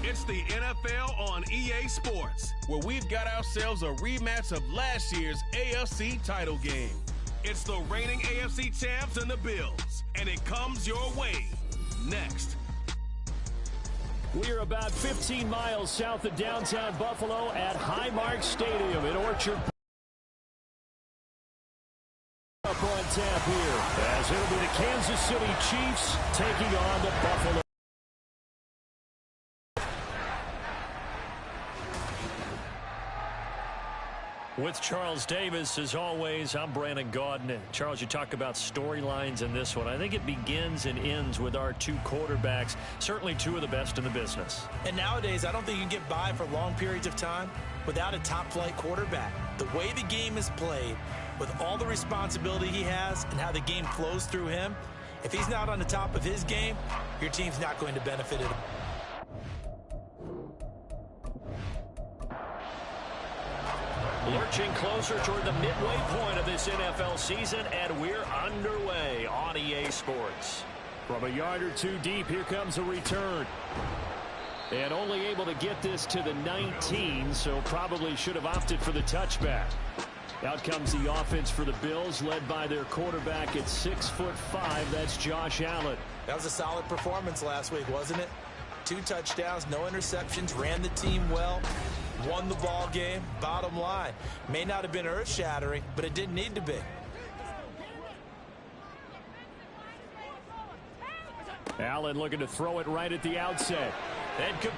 It's the NFL on EA Sports, where we've got ourselves a rematch of last year's AFC title game. It's the reigning AFC champs and the Bills, and it comes your way next. We're about 15 miles south of downtown Buffalo at Highmark Stadium in Orchard Park. Up on tap here, as it'll be the Kansas City Chiefs taking on the Buffalo. With Charles Davis, as always, I'm Brandon Gaudin. Charles, you talk about storylines in this one. I think it begins and ends with our two quarterbacks, certainly two of the best in the business. And nowadays, I don't think you can get by for long periods of time without a top-flight quarterback. The way the game is played, with all the responsibility he has and how the game flows through him, if he's not on the top of his game, your team's not going to benefit it. Lurching closer toward the midway point of this NFL season, and we're underway on EA Sports. From a yard or two deep, here comes a return. And only able to get this to the 19, so probably should have opted for the touchback. Out comes the offense for the Bills, led by their quarterback at 6'5". That's Josh Allen. That was a solid performance last week, wasn't it? 2 touchdowns, no interceptions, ran the team well. Won the ball game. Bottom line, may not have been earth-shattering, but it didn't need to be. Allen looking to throw it right at the outset. And Cook.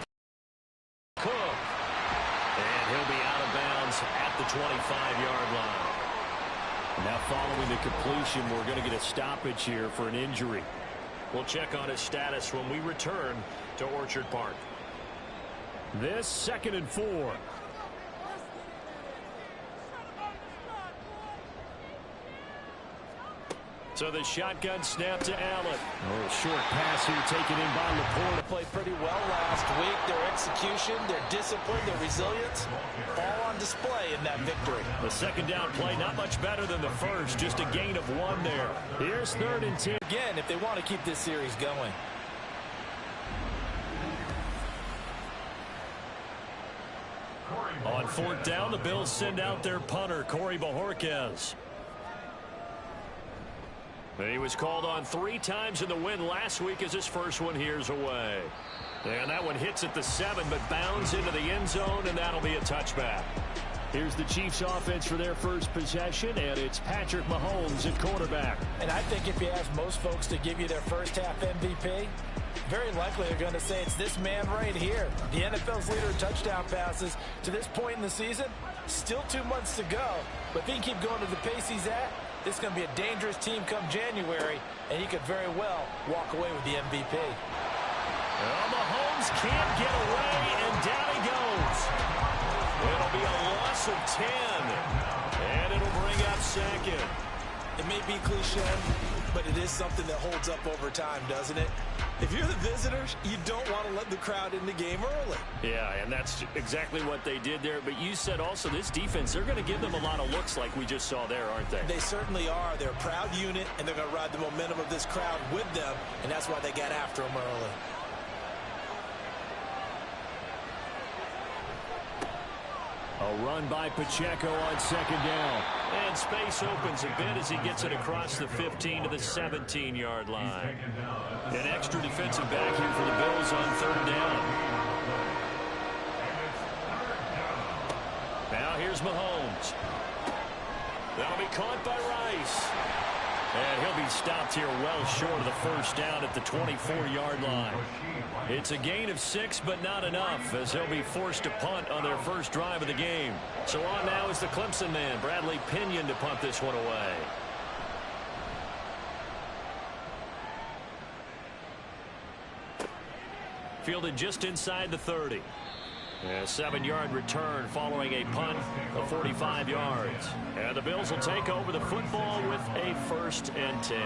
And he'll be out of bounds at the 25-yard line. Now following the completion, we're going to get a stoppage here for an injury. We'll check on his status when we return to Orchard Park. This 2nd and 4. So the shotgun snap to Allen. Oh, short pass here taken in by Laporte. They played pretty well last week. Their execution, their discipline, their resilience, all on display in that victory. The second down play, not much better than the first. Just a gain of 1 there. Here's 3rd and 10. Again, if they want to keep this series going. On 4th down, the Bills send out their punter, Corey Bojorquez. He was called on 3 times in the win last week as his first one here's away. And that one hits at the 7, but bounds into the end zone, and that'll be a touchback. Here's the Chiefs offense for their first possession, and it's Patrick Mahomes at quarterback. And I think if you ask most folks to give you their first half MVP, very likely they're going to say it's this man right here. The NFL's leader in touchdown passes to this point in the season. Still 2 months to go, but if he can keep going to the pace he's at, this is going to be a dangerous team come January, and he could very well walk away with the MVP. Well, Mahomes can't get away, and down he goes. It'll be a loss of 10, and it'll bring up 2nd. It may be cliche, but it is something that holds up over time, doesn't it? If you're the visitors, you don't want to let the crowd in the game early. Yeah, and that's exactly what they did there. But you said also this defense, they're going to give them a lot of looks like we just saw there, aren't they? They certainly are. They're a proud unit, and they're going to ride the momentum of this crowd with them, and that's why they got after them early. A run by Pacheco on 2nd down. And space opens a bit as he gets it across the 15 to the 17-yard line. An extra defensive back here for the Bills on 3rd down. Now here's Mahomes. That'll be caught by Rice. And he'll be stopped here well short of the first down at the 24-yard line. It's a gain of 6, but not enough, as he'll be forced to punt on their first drive of the game. So on now is the Clemson man, Bradley Pinion, to punt this one away. Fielded just inside the 30. A 7-yard return following a punt of 45 yards. And the Bills will take over the football with a 1st and 10.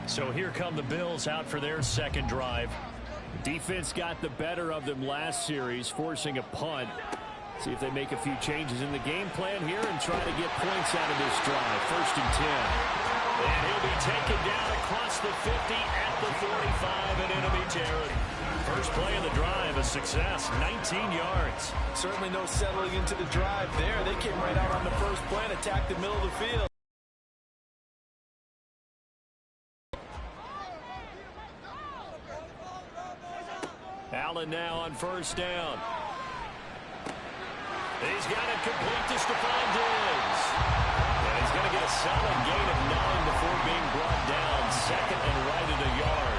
So here come the Bills out for their second drive. Defense got the better of them last series, forcing a punt. See if they make a few changes in the game plan here and try to get points out of this drive. 1st and 10. And he'll be taken down across the 50 at the 45 in enemy territory. First play of the drive, a success, 19 yards. Certainly no settling into the drive there. They came right out on the first play and attacked the middle of the field. Allen now on first down. He's got it complete to Stephon Diggs. And he's going to get a solid gain of 9 before being brought down. Second and right at a yard.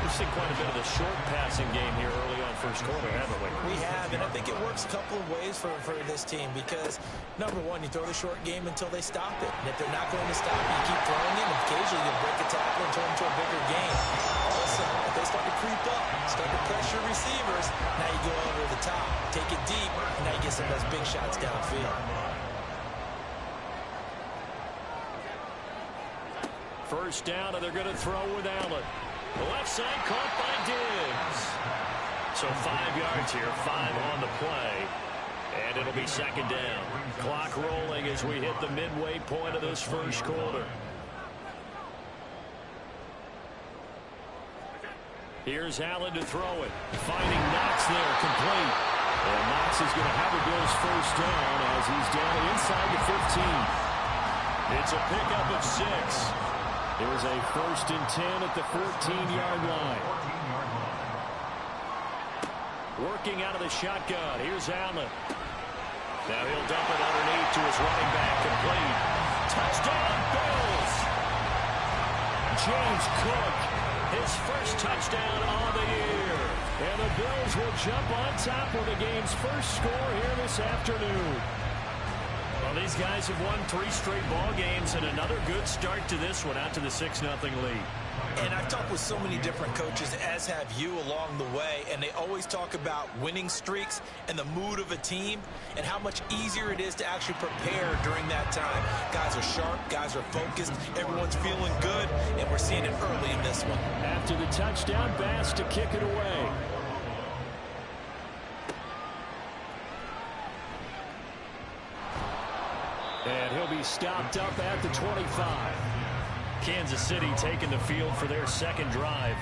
We've seen quite a bit of the short passing game here early on first quarter, haven't we? We have, and I think it works a couple of ways for this team because, number one, you throw the short game until they stop it. And if they're not going to stop it, you keep throwing it, and occasionally you break a tackle and turn into a bigger gain. Also, if they start to creep up, start to pressure receivers, now you go over the top, take it deep, and now you get some of those big shots downfield. First down, and they're going to throw with Allen. The left side caught by Diggs. So 5 yards here, 5 on the play. And it'll be second down. Clock rolling as we hit the midway point of this first quarter. Here's Allen to throw it. Finding Knox there, complete. And Knox is going to have a Bills first down as he's down inside the 15. It's a pickup of 6. It was a 1st and 10 at the 14-yard line. Working out of the shotgun. Here's Allen. Now he'll dump it underneath to his running back, complete. Touchdown, Bills! James Cook, his first touchdown on the year. And the Bills will jump on top of the game's first score here this afternoon. Well, these guys have won 3 straight ball games and another good start to this one out to the 6-0 lead. And I've talked with so many different coaches, as have you along the way, and they always talk about winning streaks and the mood of a team and how much easier it is to actually prepare during that time. Guys are sharp, guys are focused, everyone's feeling good, and we're seeing it early in this one. After the touchdown, Bass to kick it away. And he'll be stopped up at the 25. Kansas City taking the field for their second drive.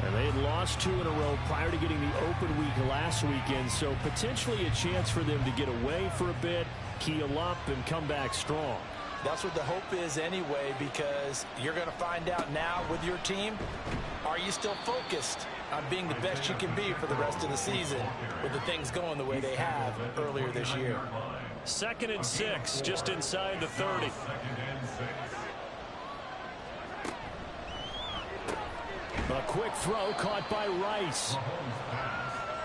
And they had lost 2 in a row prior to getting the open week last weekend, so potentially a chance for them to get away for a bit, keel up, and come back strong. That's what the hope is anyway, because you're going to find out now with your team, are you still focused on being the best you can be for the rest of the season with the things going the way they have earlier this year? 2nd and 6, just inside the 30. A quick throw caught by Rice.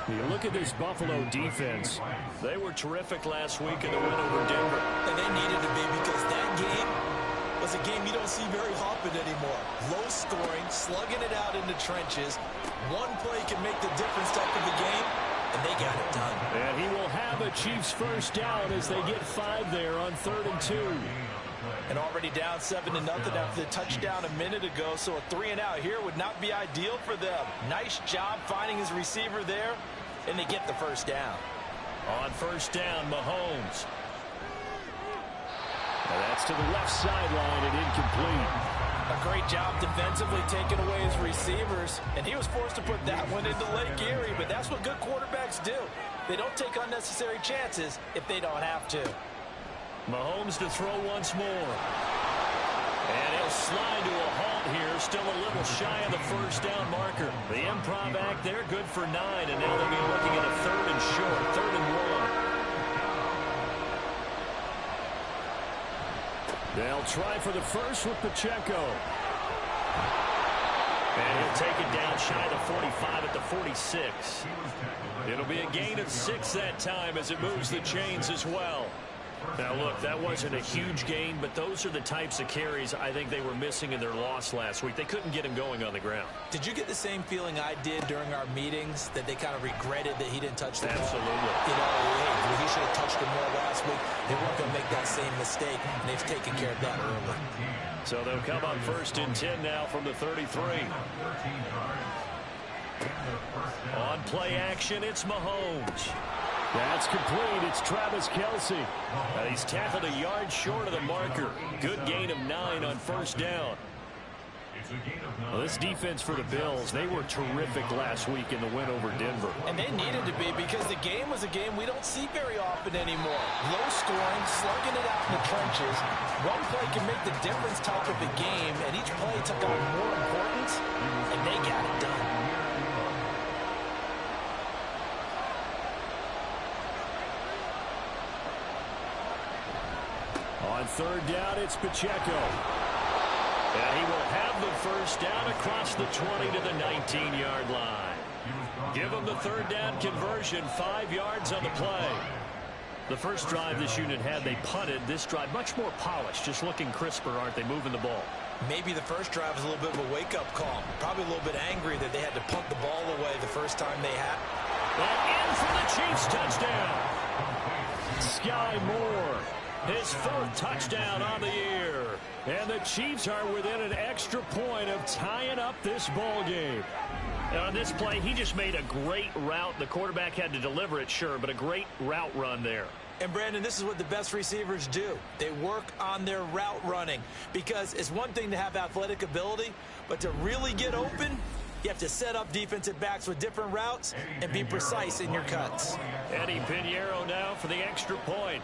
You look at this Buffalo defense. They were terrific last week in the win over Denver. And they needed to be, because that game was a game you don't see very often anymore. Low scoring, slugging it out in the trenches. One play can make the difference type of the game, and they got it done. And he will have a Chiefs first down as they get 5 there on 3rd and 2. And already down 7-0 after the touchdown a minute ago, so a 3-and-out here would not be ideal for them. Nice job finding his receiver there, and they get the first down. On first down, Mahomes. And that's to the left sideline and incomplete. A great job defensively taking away his receivers, and he was forced to put that one into Lake Erie, but that's what good quarterbacks do. They don't take unnecessary chances if they don't have to. Mahomes to throw once more. And he'll slide to a halt here, still a little shy of the first down marker. The improv act there, good for 9, and now they'll be looking at a 3rd and short, 3rd and 1. They'll try for the first with Pacheco. And he'll take it down shy of the 45 at the 46. It'll be a gain of 6 that time as it moves the chains as well. Now, look, that wasn't a huge gain, but those are the types of carries I think they were missing in their loss last week. They couldn't get him going on the ground. Did you get the same feeling I did during our meetings, that they kind of regretted that he didn't touch the ball? Absolutely. You know, he should have touched him more last week. They weren't going to make that same mistake, and they've taken care of that early. So they'll come up 1st and 10 now from the 33. On play action, it's Mahomes. That's complete. It's Travis Kelce. He's tackled a yard short of the marker. Good gain of 9 on first down. Well, this defense for the Bills, they were terrific last week in the win over Denver. And they needed to be, because the game was a game we don't see very often anymore. Low scoring, slugging it out in the trenches. One play can make the difference type of a game, and each play took on more importance, and they got it done. On third down, it's Pacheco. And he will have the first down across the 20 to the 19-yard line. Give him the third down conversion, 5 yards on the play. The first drive this unit had, they punted. This drive, much more polished, just looking crisper, aren't they, moving the ball? Maybe the first drive was a little bit of a wake-up call. Probably a little bit angry that they had to punt the ball away the first time they had. And in for the Chiefs touchdown. Sky Moore, his 4th touchdown on the year. And the Chiefs are within an extra point of tying up this ball game. And on this play, he just made a great route. The quarterback had to deliver it, sure, but a great route run there. And, Brandon, this is what the best receivers do. They work on their route running, because it's one thing to have athletic ability, but to really get open, you have to set up defensive backs with different routes and be precise in your cuts. Eddie Pinheiro now for the extra point.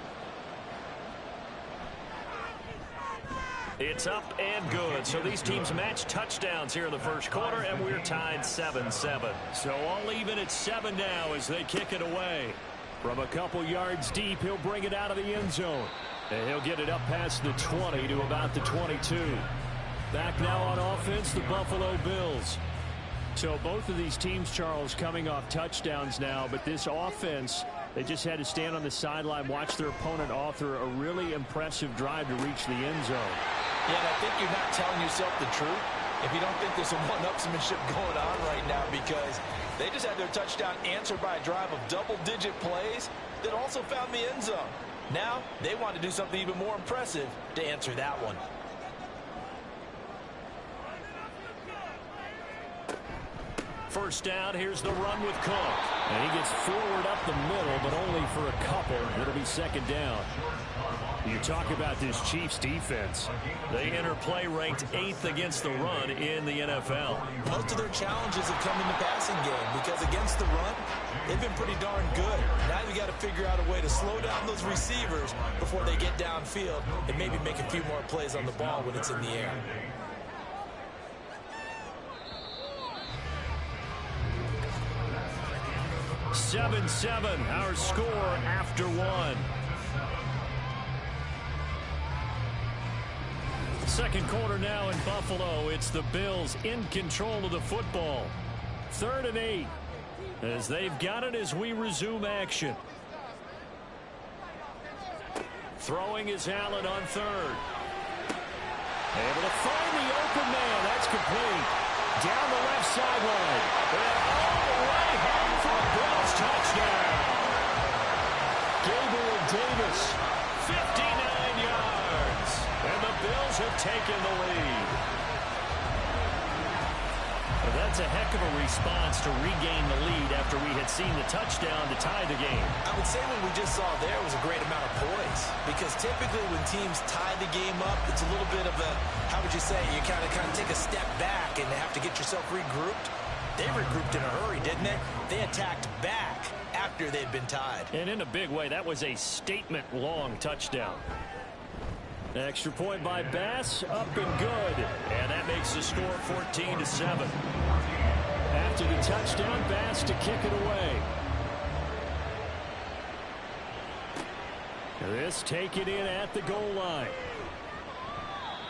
It's up and good. So these teams match touchdowns here in the first quarter, and we're tied 7-7. So all even at 7 now as they kick it away. From a couple yards deep, he'll bring it out of the end zone. And he'll get it up past the 20 to about the 22. Back now on offense, the Buffalo Bills. So both of these teams, Charles, coming off touchdowns now, but this offense, they just had to stand on the sideline, watch their opponent author a really impressive drive to reach the end zone. Yeah, and I think you're not telling yourself the truth if you don't think there's some one-upsmanship going on right now, because they just had their touchdown answered by a drive of double-digit plays that also found the end zone. Now, they want to do something even more impressive to answer that one. First down, here's the run with Cook. And he gets forward up the middle, but only for a couple. It'll be second down. You talk about this Chiefs defense. They enter play ranked 8th against the run in the NFL. Most of their challenges have come in the passing game, because against the run, they've been pretty darn good. Now you got to figure out a way to slow down those receivers before they get downfield and maybe make a few more plays on the ball when it's in the air. (7-7) our score after 1. Second quarter now in Buffalo. It's the Bills in control of the football. 3rd and 8 as they've got it as we resume action. Throwing is Allen on 3rd. Able to find the open man. That's complete. Down the left sideline. And all the way home for a Bills touchdown. Gabriel Davis, 59 yards. And the Bills have taken the lead. Well, that's a heck of a response to regain the lead after we had seen the touchdown to tie the game. I would say what we just saw there was a great amount of poise, because typically when teams tie the game up, it's a little bit of a, how would you say, you kind of take a step back and have to get yourself regrouped. They regrouped in a hurry, didn't they? They attacked back after they'd been tied. And in a big way, that was a statement-long touchdown. Extra point by Bass, up and good. And that makes the score 14-7. After the touchdown, Bass to kick it away. This taken in at the goal line.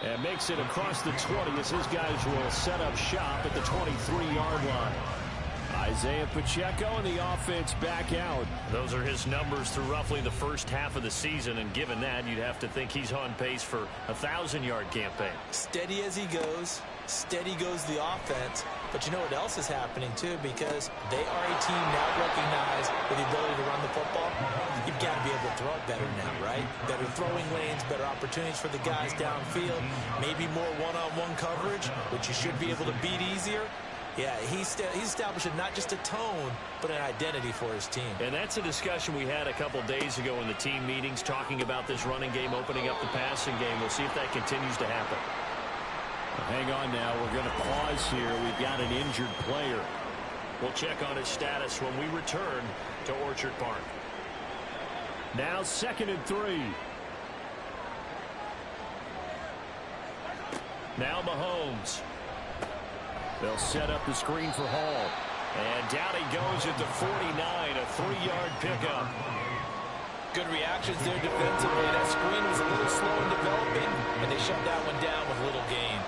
And makes it across the 20 as his guys will set up shop at the 23-yard line. Isaiah Pacheco and the offense back out. Those are his numbers through roughly the first half of the season, and given that, you'd have to think he's on pace for a 1,000-yard campaign. Steady as he goes, steady goes the offense. But you know what else is happening, too, because they are a team now recognized with the ability to run the football. You've got to be able to throw it better now, right? Better throwing lanes, better opportunities for the guys downfield, maybe more one-on-one coverage, which you should be able to beat easier. Yeah, he's establishing not just a tone, but an identity for his team. And that's a discussion we had a couple days ago in the team meetings, talking about this running game, opening up the passing game. We'll see if that continues to happen. Hang on now. We're going to pause here. We've got an injured player. We'll check on his status when we return to Orchard Park. Now 2nd and 3. Now Mahomes. They'll set up the screen for Hall. And down he goes at the 49, a 3-yard pickup. Good reactions there defensively. That screen was a little slow in developing, and they shut that one down with little gain.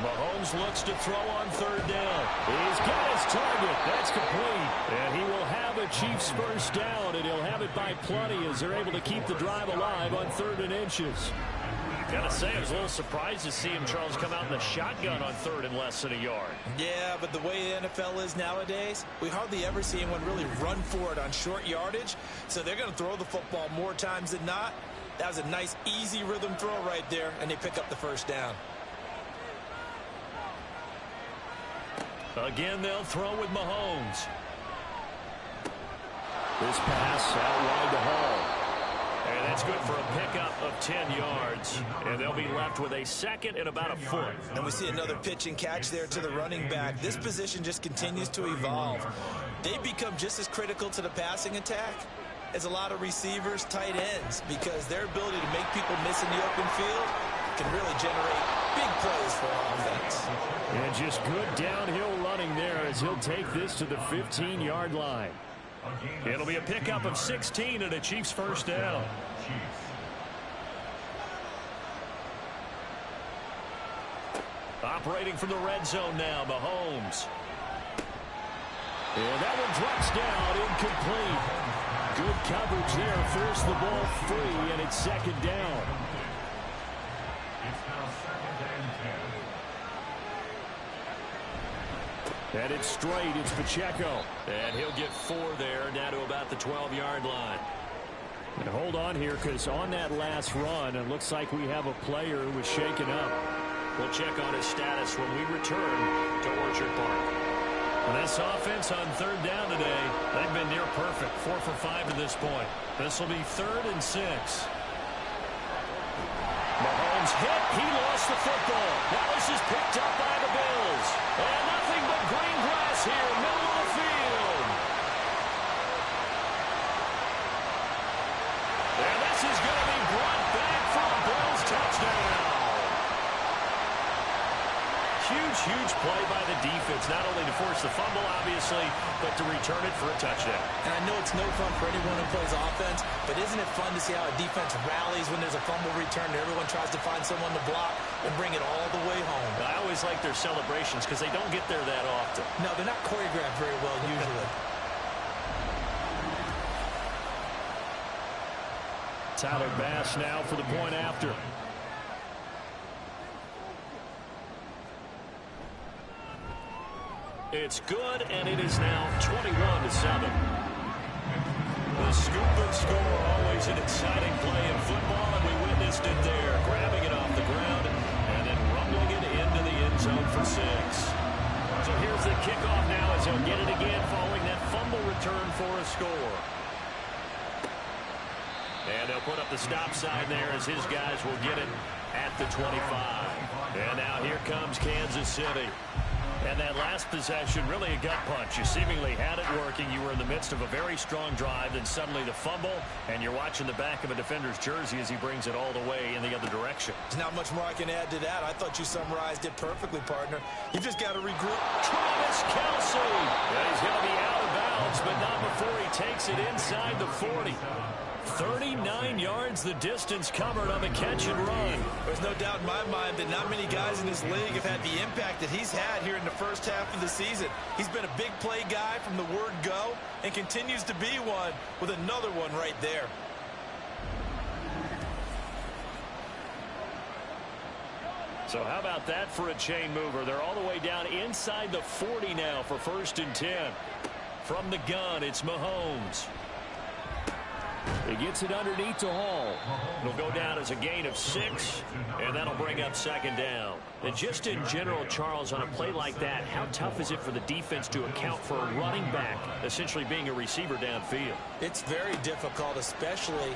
Mahomes looks to throw on 3rd down. He's got his target. That's complete. And he will have a Chiefs first down, and he'll have it by plenty as they're able to keep the drive alive on 3rd and inches. Gotta say, I was a little surprised to see him, Charles, come out in the shotgun on 3rd and less than a yard. Yeah, but the way the NFL is nowadays, we hardly ever see anyone really run for it on short yardage. So they're going to throw the football more times than not. That was a nice, easy rhythm throw right there, and they pick up the first down. Again, they'll throw with Mahomes. This pass out wide to Hall. And that's good for a pickup of 10 yards. And they'll be left with a 2nd and about a foot. And we see another pitch and catch there to the running back. This position just continues to evolve. They become just as critical to the passing attack as a lot of receivers, tight ends, because their ability to make people miss in the open field can really generate big plays for our offense. And just good downhill running there as he'll take this to the 15-yard line. It'll be a pickup of 16 and a Chiefs first down. Operating from the red zone now, Mahomes. And that one drops down, incomplete. Good coverage there, forced the ball free, and it's 2nd down. And it's straight. It's Pacheco. And he'll get 4 there, down to about the 12-yard line. And hold on here, because on that last run, it looks like we have a player who was shaken up. We'll check on his status when we return to Orchard Park. And this offense on 3rd down today, they've been near perfect. 4 for 5 at this point. This will be 3rd and 6. Mahomes hit. He lost the football. Now this is picked up by the Bills. And nothing but green grass here, middle of the field. And this is going to be brought back for a Bills touchdown. Huge play by the defense, not only to force the fumble, obviously, but to return it for a touchdown. And I know it's no fun for anyone who plays offense, but isn't it fun to see how a defense rallies when there's a fumble return and everyone tries to find someone to block and bring it all the way home? I always like their celebrations because they don't get there that often. No, they're not choreographed very well usually. Tyler Bass now for the point after. It's good, and it is now 21-7. The scoop and score, always an exciting play in football, and we witnessed it there, grabbing it off the ground and then rumbling it into the end zone for 6. So here's the kickoff now as he'll get it again following that fumble return for a score. And they'll put up the stop sign there as his guys will get it at the 25. And now here comes Kansas City. And that last possession, really a gut punch. You seemingly had it working. You were in the midst of a very strong drive, then suddenly the fumble, and you're watching the back of a defender's jersey as he brings it all the way in the other direction. There's not much more I can add to that. I thought you summarized it perfectly, partner. You've just got to regroup. Travis Kelce! Yeah, he's going to be out of bounds, but not before he takes it inside the 40. 39 yards the distance covered on the catch and run. There's no doubt in my mind that not many guys in this league have had the impact that he's had here in the first half of the season. He's been a big play guy from the word go and continues to be one with another one right there. So how about that for a chain mover? They're all the way down inside the 40 now for 1st and 10. From the gun, it's Mahomes. He gets it underneath to Hall. It'll go down as a gain of 6, and that'll bring up 2nd down. And just in general, Charles, on a play like that, how tough is it for the defense to account for a running back essentially being a receiver downfield? It's very difficult, especially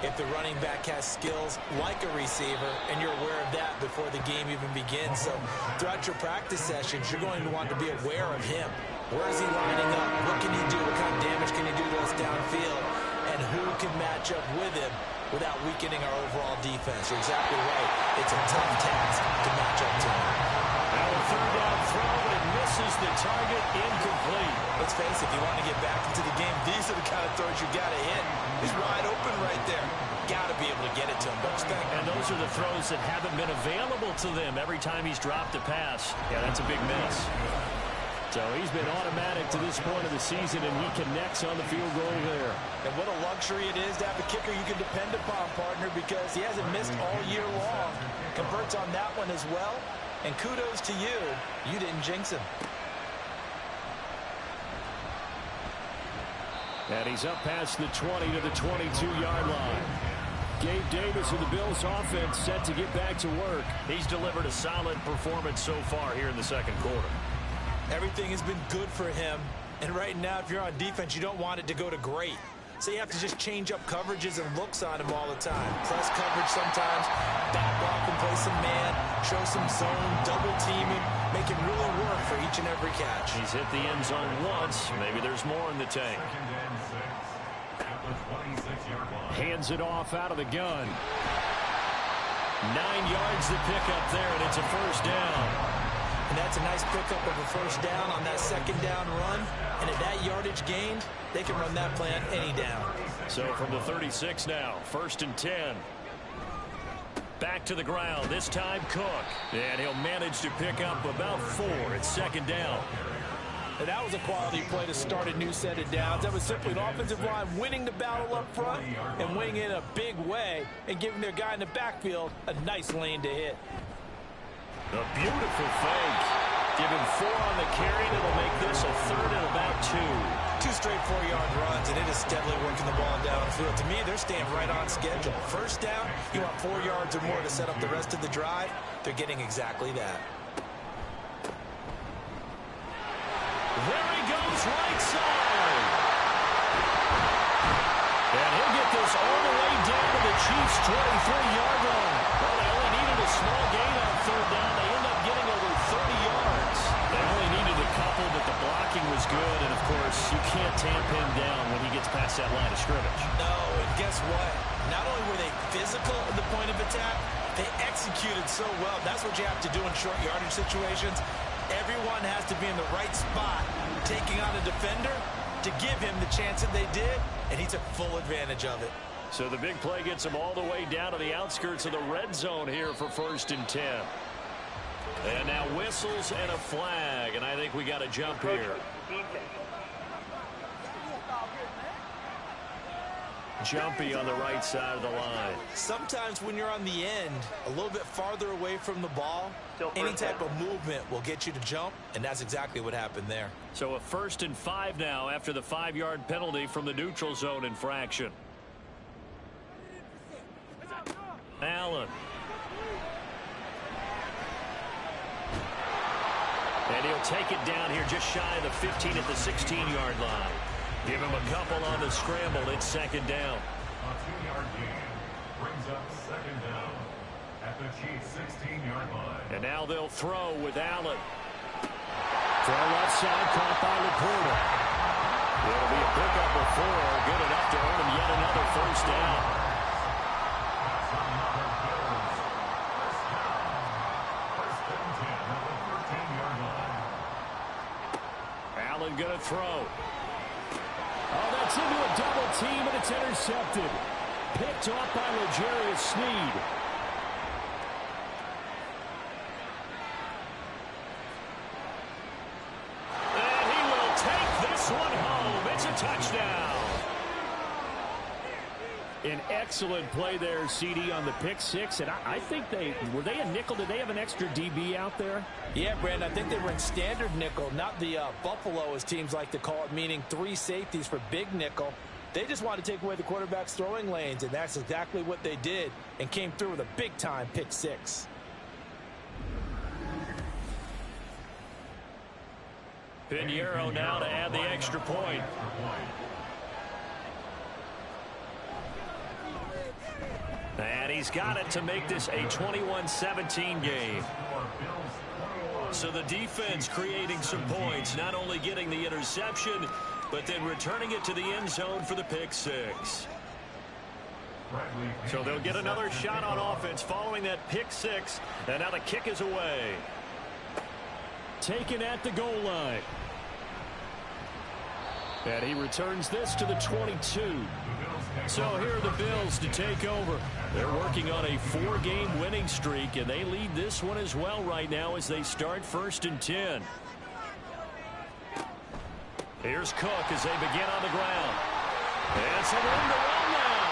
if the running back has skills like a receiver, and you're aware of that before the game even begins. So throughout your practice sessions, you're going to want to be aware of him. Where is he lining up? What can he do? What kind of damage can he do to us downfield? And who can match up with him without weakening our overall defense? You're exactly right. It's a tough task to match up to him. Now a third down throw, but it misses the target, incomplete. Let's face it, if you want to get back into the game, these are the kind of throws you got to hit. He's wide open right there. Got to be able to get it to him, don't you think? And those are the throws that haven't been available to them every time he's dropped a pass. Yeah, that's a big miss. So he's been automatic to this point of the season, and he connects on the field goal there. And what a luxury it is to have a kicker you can depend upon, partner, because he hasn't missed all year long. Converts on that one as well. And kudos to you. You didn't jinx him. And he's up past the 20 to the 22-yard line. Gabe Davis of the Bills offense set to get back to work. He's delivered a solid performance so far here in the second quarter. Everything has been good for him. And right now, if you're on defense, you don't want it to go to great. So you have to just change up coverages and looks on him all the time. Press coverage sometimes, back off and play some man, show some zone, double team him, make him really work for each and every catch. He's hit the end zone once. Maybe there's more in the tank. Hands it off out of the gun. 9 yards to pick up there, and it's a first down. And that's a nice pickup of a first down on that second down run. And at that yardage gained, they can run that play on any down. So from the 36 now, 1st and 10. Back to the ground, this time Cook. And he'll manage to pick up about 4. It's 2nd down. And that was a quality play to start a new set of downs. That was simply an offensive line winning the battle up front and winning in a big way and giving their guy in the backfield a nice lane to hit. A beautiful fake. Give him 4 on the carry. That'll make this a 3rd and about 2. 2 straight 4-yard runs, and it is steadily working the ball downfield. To me, they're staying right on schedule. First down, you want 4 yards or more to set up the rest of the drive. They're getting exactly that. There he goes, right side. And he'll get this all the way down to the Chiefs' 23-yard line. Well, they only needed a small gain on 3rd down. They end up getting over 30 yards. They only needed a couple, but the blocking was good. And, of course, you can't tamp him down when he gets past that line of scrimmage. No, and guess what? Not only were they physical at the point of attack, they executed so well. That's what you have to do in short yardage situations. Everyone has to be in the right spot, taking on a defender to give him the chance that they did, and he took full advantage of it. So the big play gets him all the way down to the outskirts of the red zone here for 1st and 10. And now whistles and a flag, and I think we got a jump here. Jumpy on the right side of the line. Sometimes when you're on the end, a little bit farther away from the ball, any type of movement will get you to jump, and that's exactly what happened there. So a 1st and 5 now after the 5-yard penalty from the neutral zone infraction. Allen. And he'll take it down here just shy of the 15 at the 16-yard line. Give him a couple on the scramble. It's 2nd down. A 2-yard gain brings up 2nd down at the Chiefs' 16-yard line. And now they'll throw with Allen. Throw left side, caught by Laporta. It'll be a pickup of 4. Good enough to earn him yet another first down. First and 10 at the 13-yard line. Allen going to throw. Oh, that's into a double team, and it's intercepted. Picked off by L'Jarius Sneed. And he will take this one home. It's a touchdown. An excellent play there, CD, on the pick 6. And I think were they a nickel? Did they have an extra DB out there? Yeah, Brandon, I think they were in standard nickel, not the Buffalo, as teams like to call it, meaning 3 safeties for big nickel. They just wanted to take away the quarterback's throwing lanes, and that's exactly what they did and came through with a big-time pick 6. Pinheiro now to add the extra point. And he's got it to make this a 21-17 game. So the defense creating some points, not only getting the interception, but then returning it to the end zone for the pick six. So they'll get another shot on offense following that pick six. And now the kick is away. Taken at the goal line. And he returns this to the 22. So here are the Bills to take over. They're working on a 4-game winning streak, and they lead this one as well right now as they start 1st and 10. Here's Cook as they begin on the ground. And some room to run now.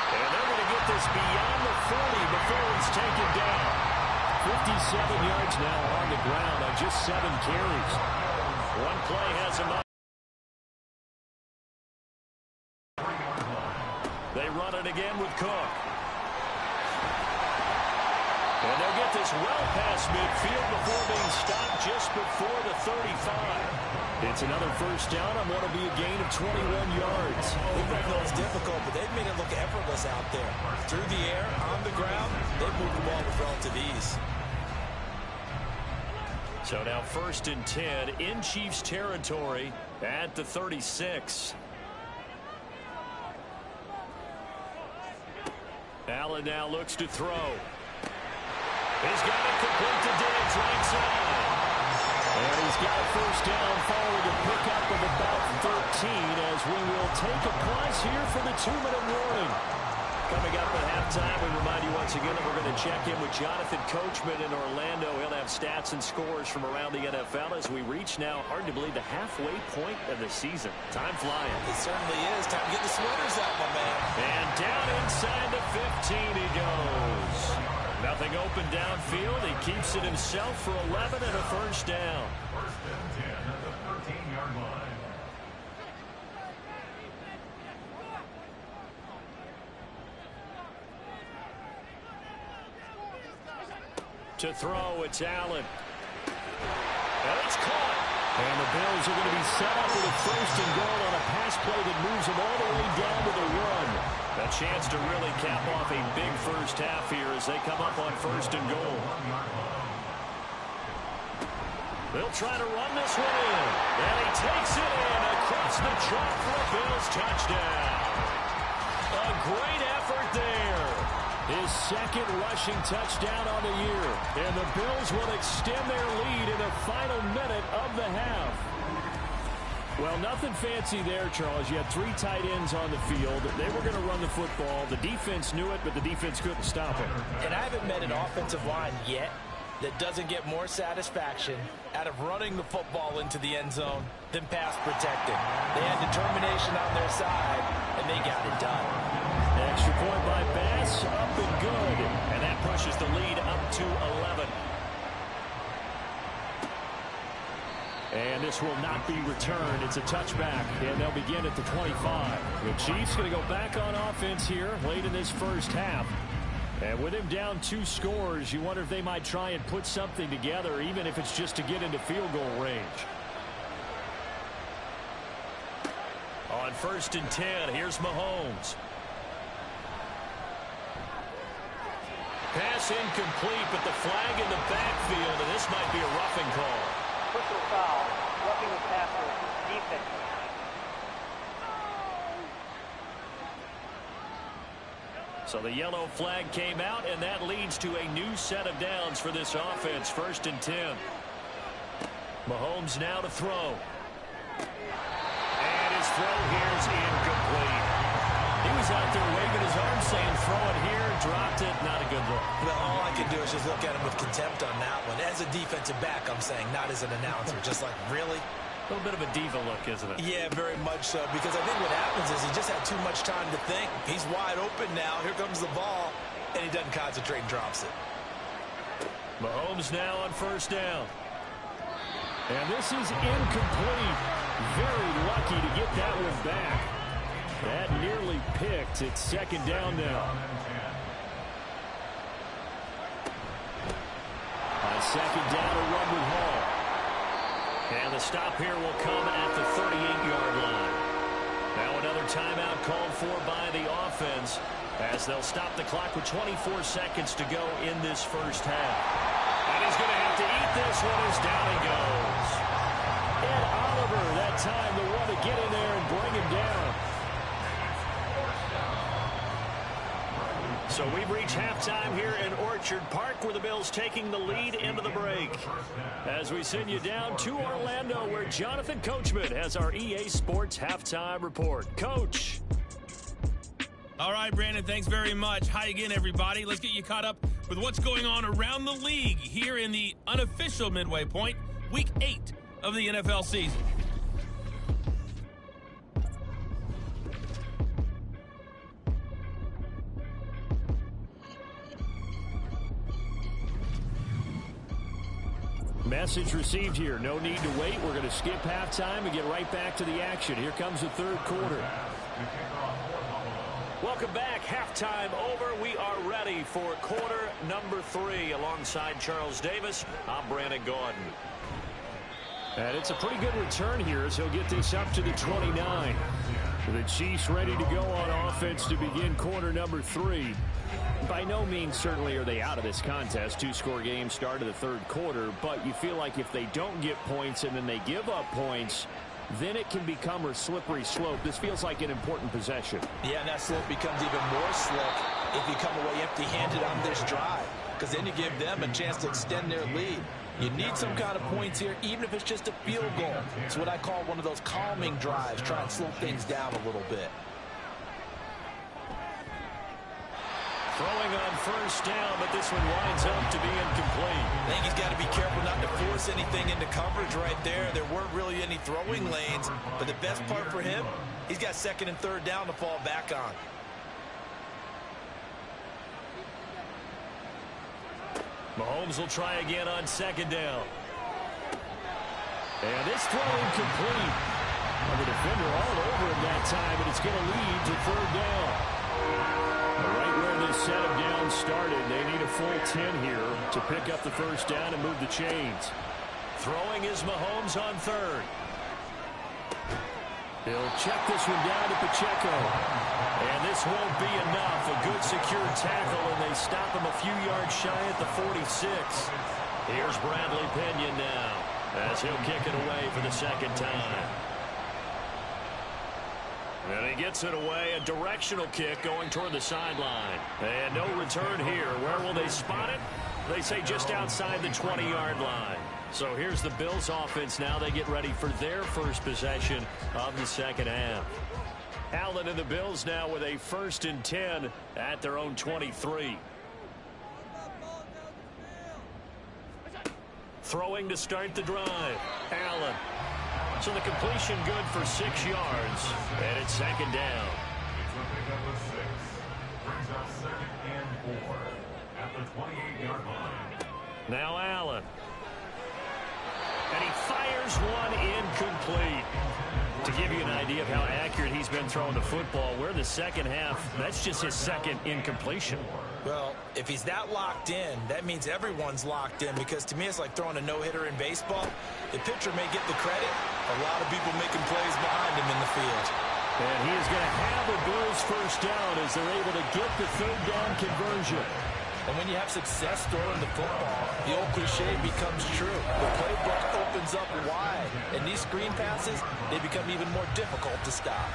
And they're going to get this beyond the 40 before it's taken down. 57 yards now on the ground on just 7 carries. One play has him up. They run it again with Cook. And they'll get this well past midfield before being stopped just before the 35. It's another first down on what will be a gain of 21 yards. We know it's difficult, but they've made it look effortless out there. Through the air, on the ground, they've moved the ball with relative ease. So now 1st and 10 in Chiefs territory at the 36. Allen now looks to throw. He's got it complete to Diggs right side. And he's got a first down following a pickup of about 13 as we will take a pause here for the 2-minute warning. Coming up at halftime, we remind you once again that we're going to check in with Jonathan Coachman in Orlando. He'll have stats and scores from around the NFL as we reach now, hard to believe, the halfway point of the season. Time flying. It certainly is. Time to get the sweaters out, my man. And down inside the 15 he goes. Nothing open downfield. He keeps it himself for 11 and a first down. 1st and 10 at the 13-yard line. To throw, it's Allen. And it's caught. And the Bills are going to be set up with a 1st and goal on a pass play that moves them all the way down to the run. A chance to really cap off a big first half here as they come up on 1st and goal. They'll try to run this one in. And he takes it in across the chalk for a Bills touchdown. A great effort there. His 2nd rushing touchdown on the year. And the Bills will extend their lead in the final minute of the half. Well, nothing fancy there, Charles. You had 3 tight ends on the field. They were going to run the football. The defense knew it, but the defense couldn't stop it. And I haven't met an offensive line yet that doesn't get more satisfaction out of running the football into the end zone than pass protecting. They had determination on their side, and they got it done. Extra point by Bass, up and good. And that pushes the lead up to 11. And this will not be returned. It's a touchback, and they'll begin at the 25. The Chiefs going to go back on offense here late in this first half. And with him down 2 scores, you wonder if they might try and put something together, even if it's just to get into field goal range. On 1st and 10, here's Mahomes. Pass incomplete, but the flag in the backfield, and this might be a roughing call. Personal foul, roughing the passer, defense. So the yellow flag came out, and that leads to a new set of downs for this offense. 1st and 10. Mahomes now to throw. And his throw here is incomplete. He was out there waving his arm saying, throw it here, dropped it, not a good look. Well, all I can do is just look at him with contempt on that one. As a defensive back, I'm saying, not as an announcer. Just like, really? A little bit of a diva look, isn't it? Yeah, very much so, because I think what happens is he just had too much time to think. He's wide open now. Here comes the ball, and he doesn't concentrate and drops it. Mahomes now on 1st down. And this is incomplete. Very lucky to get that one back. That nearly picked. It's 2nd down now. On 2nd down, a run with Hall. And the stop here will come at the 38-yard line. Now another timeout called for by the offense as they'll stop the clock with 24 seconds to go in this first half. And he's going to have to eat this one as down he goes. Ed Oliver, that time, the one to get in there and bring him down. So we've reached halftime here in Orchard Park, where the Bills taking the lead into the break. As we send you down to Orlando, where Jonathan Coachman has our EA Sports halftime report. Coach. All right, Brandon, thanks very much. Hi again, everybody. Let's get you caught up with what's going on around the league here in the unofficial midway point, Week 8 of the NFL season. Message received here. No need to wait. We're going to skip halftime and get right back to the action. Here comes the third quarter. Welcome back. Halftime over. We are ready for quarter number 3. Alongside Charles Davis, I'm Brandon Gaudin. And it's a pretty good return here as he'll get this up to the 29. The Chiefs ready to go on offense to begin quarter number 3. By no means certainly are they out of this contest. 2-score game start of the third quarter, but you feel like if they don't get points and then they give up points, then it can become a slippery slope. This feels like an important possession. Yeah, and that slope becomes even more slick if you come away empty-handed on this drive, because then you give them a chance to extend their lead. You need some kind of points here, even if it's just a field goal. It's what I call one of those calming drives. Try and slow things down a little bit. Throwing on first down, but this one winds up to be incomplete. I think he's got to be careful not to force anything into coverage right there. There weren't really any throwing lanes, but the best part for him, he's got second and third down to fall back on. Mahomes will try again on second down. And this throw incomplete. And the defender all over him that time, and it's going to lead to third down. Right where this set of downs started, they need a full 10 here to pick up the first down and move the chains. Throwing is Mahomes on third. He'll check this one down to Pacheco. And this won't be enough. A good secure tackle, and they stop him a few yards shy at the 46. Here's Bradley Pinion now as he'll kick it away for the second time. And he gets it away, a directional kick going toward the sideline. And no return here. Where will they spot it? They say just outside the 20-yard line. So here's the Bills offense now. They get ready for their first possession of the second half. Allen and the Bills now with a 1st and 10 at their own 23. Throwing to start the drive. Allen. So the completion good for 6 yards. And it's second down. Brings up 2nd and 4 at the 28-yard line. Now Allen. And he fires one incomplete. To give you an idea of how accurate he's been throwing the football, we're in the second half. That's just his second incompletion. Well, if he's that locked in, that means everyone's locked in, because to me it's like throwing a no-hitter in baseball. The pitcher may get the credit. A lot of people making plays behind him in the field. And he is going to have the Bills first down as they're able to get the third down conversion. And when you have success throwing the football, the old cliche becomes true. The playbook opens up wide, and these screen passes, they become even more difficult to stop.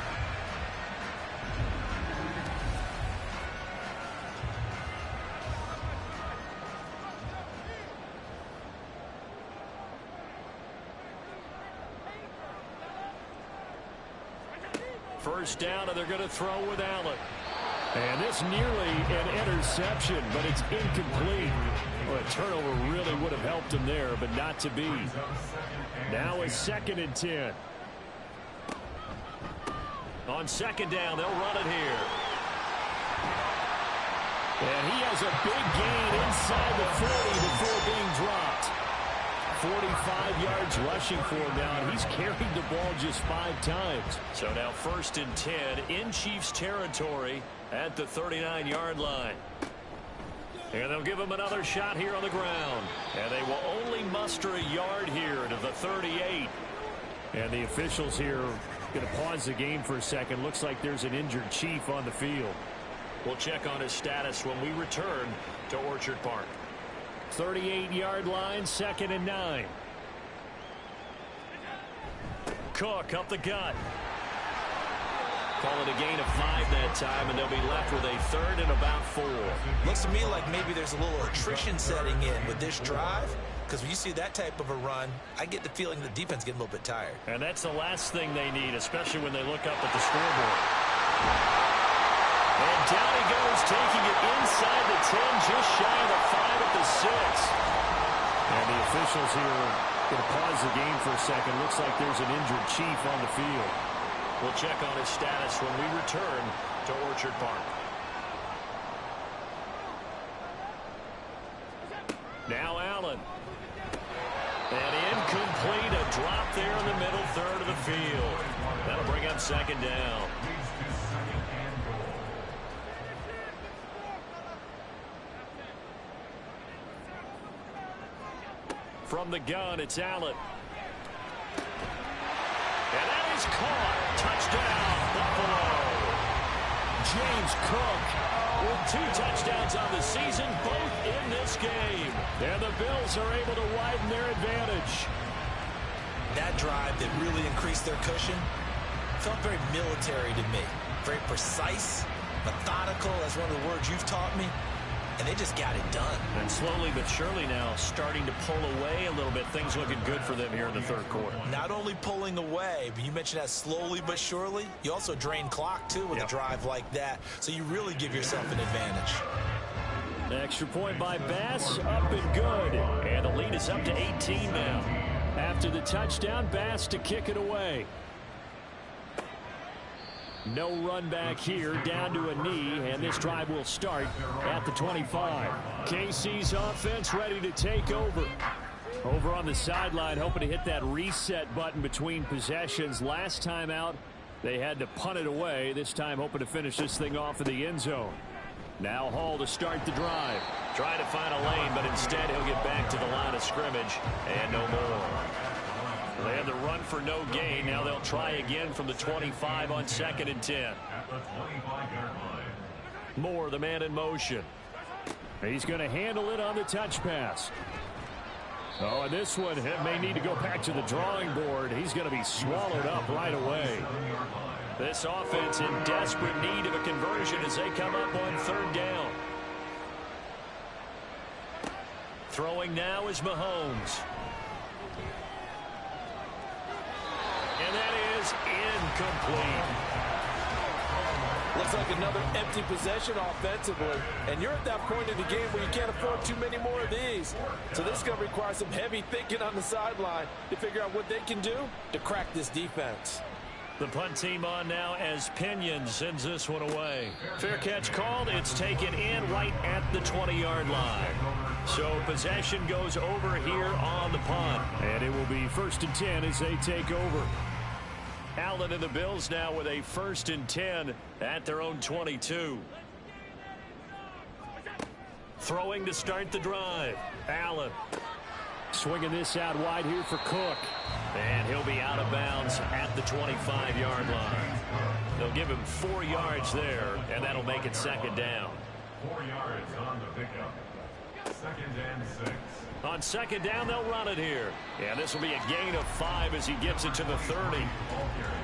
First down, and they're going to throw with Allen. And this nearly an interception, but it's incomplete. Well, a turnover really would have helped him there, but not to be. Now it's 2nd and 10. On second down, they'll run it here. And he has a big gain inside the 40 before being dropped. 45 yards rushing for him now, and he's carried the ball just 5 times. So now 1st and 10 in Chiefs territory at the 39-yard line. And they'll give him another shot here on the ground. And they will only muster a yard here to the 38. And the officials here Going to pause the game for a second. Looks like there's an injured Chief on the field. We'll check on his status when we return to Orchard Park. 38-yard line, 2nd and 9. Cook up the gut. Call it a gain of 5 that time, and they'll be left with a 3rd and about 4. Looks to me like maybe there's a little attrition setting in with this drive, because when you see that type of a run, I get the feeling the defense getting a little bit tired. And that's the last thing they need, especially when they look up at the scoreboard. And down he goes, taking it inside the 10, just shy of the 5 at the 6. And the officials here are going to pause the game for a second. Looks like there's an injured Chief on the field. We'll check on his status when we return to Orchard Park. Now Allen. And incomplete, a drop there in the middle third of the field. That'll bring up 2nd down. From the gun, it's Allen. And that is caught. Touchdown, Buffalo. James Cook with 2 touchdowns on the season, both in this game. And the Bills are able to widen their advantage. That drive that really increased their cushion felt very military to me. Very precise, methodical, that's one of the words you've taught me. And they just got it done. And slowly but surely now starting to pull away a little bit. Things looking good for them here in the 3rd quarter. Not only pulling away, but you mentioned that slowly but surely. You also drain clock, too, with a drive like that. So you really give yourself an advantage. Extra point by Bass, up and good. And the lead is up to 18 now. After the touchdown, Bass to kick it away. No run back here, down to a knee, and this drive will start at the 25. KC's offense ready to take over. Over on the sideline, hoping to hit that reset button between possessions. Last time out, they had to punt it away. This time hoping to finish this thing off in the end zone. Now Hall to start the drive. Trying to find a lane, but instead he'll get back to the line of scrimmage, and no more. They had the run for no gain. Now they'll try again from the 25 on 2nd and 10. At the 25-yard line. Moore, the man in motion. He's going to handle it on the touch pass. Oh, and this one may need to go back to the drawing board. He's going to be swallowed up right away. This offense in desperate need of a conversion as they come up on 3rd down. Throwing now is Mahomes. And that is incomplete. Looks like another empty possession offensively. And you're at that point in the game where you can't afford too many more of these. So this is going to require some heavy thinking on the sideline to figure out what they can do to crack this defense. The punt team on now as Pinion sends this one away. Fair catch called. It's taken in right at the 20-yard line. So possession goes over here on the punt. And it will be 1st and 10 as they take over. Allen and the Bills now with a 1st and 10 at their own 22. Throwing to start the drive. Allen swinging this out wide here for Cook. And he'll be out of bounds at the 25-yard line. They'll give him 4 yards there, and that'll make it 2nd down. 4 yards on the pickup. 2nd and 6. On 2nd down, they'll run it here. And this will be a gain of 5 as he gets it to the 30.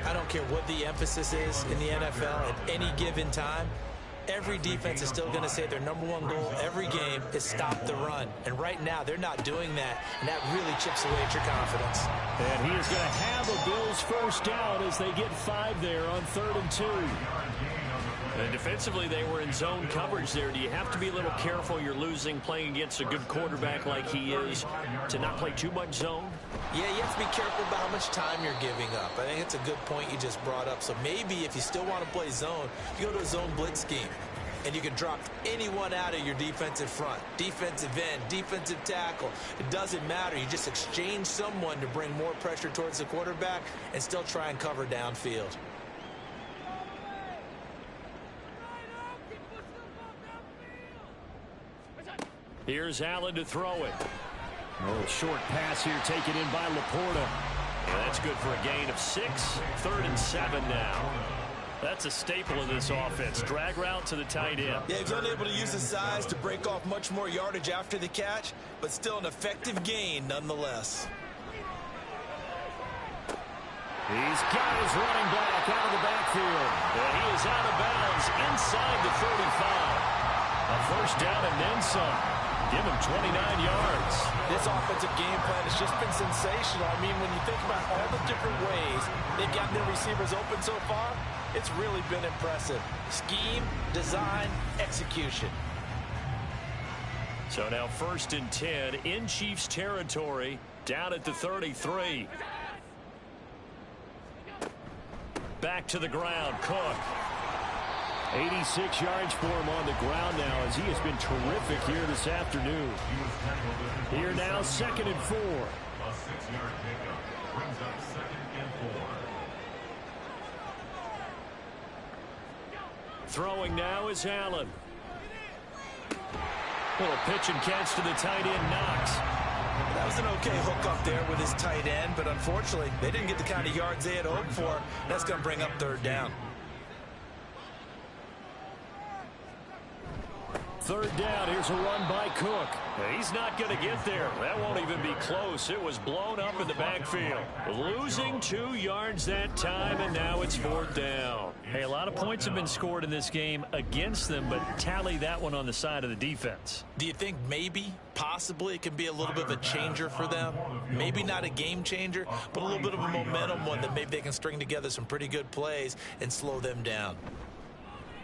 I don't care what the emphasis is in the NFL at any given time. Every defense is still going to say their #1 goal every game is stop the run. And right now, they're not doing that. And that really chips away at your confidence. And he is going to have a Bills 1st down as they get 5 there on 3rd and 2. And defensively, they were in zone coverage there. Do you have to be a little careful? You're losing playing against a good quarterback like he is to not play too much zone? Yeah, you have to be careful about how much time you're giving up. I think it's a good point you just brought up. So maybe if you still want to play zone, you go to a zone blitz scheme. And you can drop anyone out of your defensive front. Defensive end, defensive tackle. It doesn't matter. You just exchange someone to bring more pressure towards the quarterback and still try and cover downfield. Here's Allen to throw it. A little short pass here taken in by Laporta. And that's good for a gain of 6. 3rd and 7 now. That's a staple of this offense. Drag route to the tight end. Yeah, he's unable to use his size to break off much more yardage after the catch, but still an effective gain nonetheless. He's got his running back out of the backfield. And he is out of bounds inside the 35. A first down and then some. Give him 29 yards. This offensive game plan has just been sensational. I mean, when you think about all the different ways they've gotten their receivers open so far, it's really been impressive. Scheme, design, execution. So now 1st and 10 in Chiefs territory, down at the 33. Back to the ground, Cook. 86 yards for him on the ground now as he has been terrific here this afternoon. Here now, 2nd and 4. A 6-yard pickup brings up 2nd and 4. Throwing now is Allen. Little pitch and catch to the tight end, Knox. That was an okay hook up there with his tight end, but unfortunately, they didn't get the kind of yards they had hoped for. That's going to bring up 3rd down. 3rd down, here's a run by Cook. He's not going to get there. That won't even be close. It was blown up in the backfield. Losing 2 yards that time, and now it's 4th down. Hey, a lot of points have been scored in this game against them, but tally that one on the side of the defense. Do you think maybe, possibly, it can be a little bit of a changer for them? Maybe not a game changer, but a little bit of a momentum one that maybe they can string together some pretty good plays and slow them down.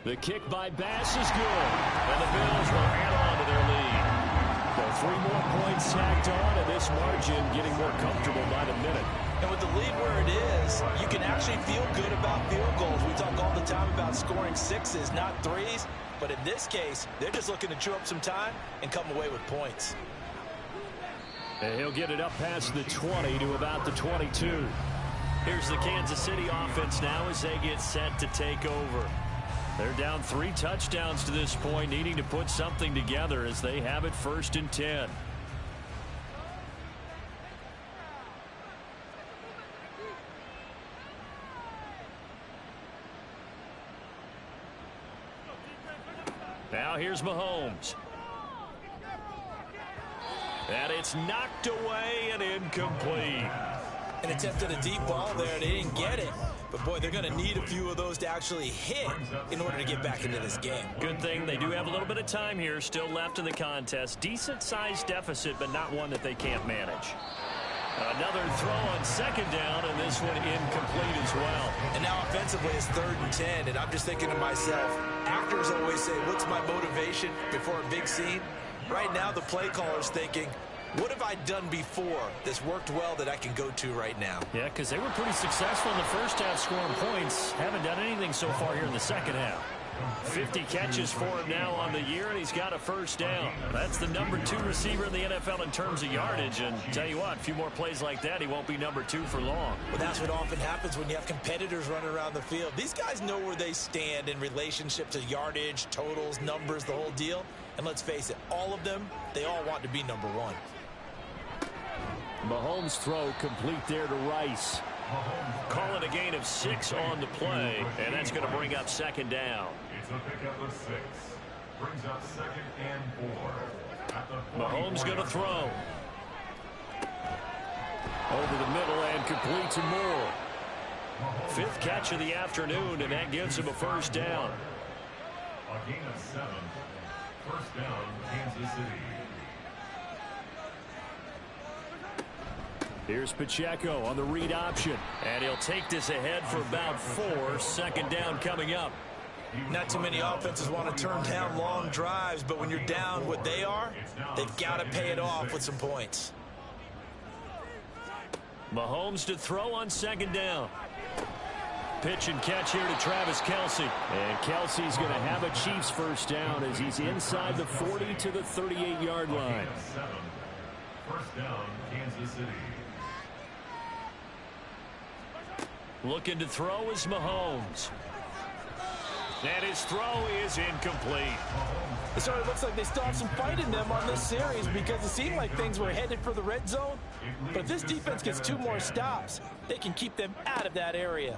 The kick by Bass is good, and the Bills will add on to their lead. So 3 more points tacked on, and this margin getting more comfortable by the minute. And with the lead where it is, you can actually feel good about field goals. We talk all the time about scoring 6s, not 3s. But in this case, they're just looking to chew up some time and come away with points. And he'll get it up past the 20 to about the 22. Here's the Kansas City offense now as they get set to take over. They're down 3 touchdowns to this point, needing to put something together as they have it 1st and 10. Now here's Mahomes. And it's knocked away and incomplete. And attempted a deep ball there. They didn't get it. But, boy, they're going to need a few of those to actually hit in order to get back into this game. Good thing they do have a little bit of time here still left in the contest. Decent-sized deficit, but not one that they can't manage. Another throw on 2nd down, and this one incomplete as well. And now offensively it's 3rd and 10, and I'm just thinking to myself, actors always say, what's my motivation before a big scene? Right now the play caller's thinking, what have I done before that's worked well that I can go to right now? Yeah, because they were pretty successful in the first half scoring points. Haven't done anything so far here in the second half. 50 catches for him now on the year, and he's got a 1st down. That's the number 2 receiver in the NFL in terms of yardage. And tell you what, a few more plays like that, he won't be number 2 for long. Well, that's what often happens when you have competitors running around the field. These guys know where they stand in relationship to yardage, totals, numbers, the whole deal. And let's face it, all of them, they all want to be number 1. Mahomes' throw complete there to Rice. Call it a gain of 6 on the play, and that's going to bring up 2nd down. It's a pickup of 6. Brings up 2nd and 4. At the Mahomes going to throw. Over the middle and complete to Moore. 5th catch of the afternoon, and that gives him a 1st down. A gain of 7. 1st down, Kansas City. Here's Pacheco on the read option. And he'll take this ahead for about 4. 2nd down coming up. Not too many offenses want to turn down long drives, but when you're down what they are, they've got to pay it off with some points. Mahomes to throw on 2nd down. Pitch and catch here to Travis Kelce. And Kelce's going to have a Chiefs 1st down as he's inside the 40 to the 38-yard line. 7. 1st down, Kansas City. Looking to throw is Mahomes. And his throw is incomplete. It certainly looks like they still have some fight in them on this series because it seemed like things were headed for the red zone. But if this defense gets 2 more stops, they can keep them out of that area.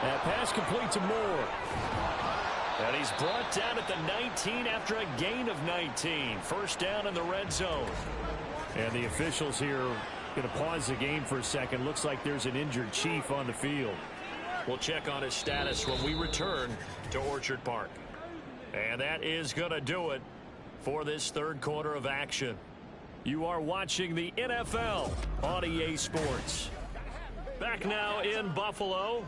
That pass complete to Moore. And he's brought down at the 19 after a gain of 19. First down in the red zone. And the officials here going to pause the game for a second. Looks like there's an injured Chief on the field. We'll check on his status when we return to Orchard Park. And that is going to do it for this third quarter of action. You are watching the NFL on EA Sports. Back now in Buffalo.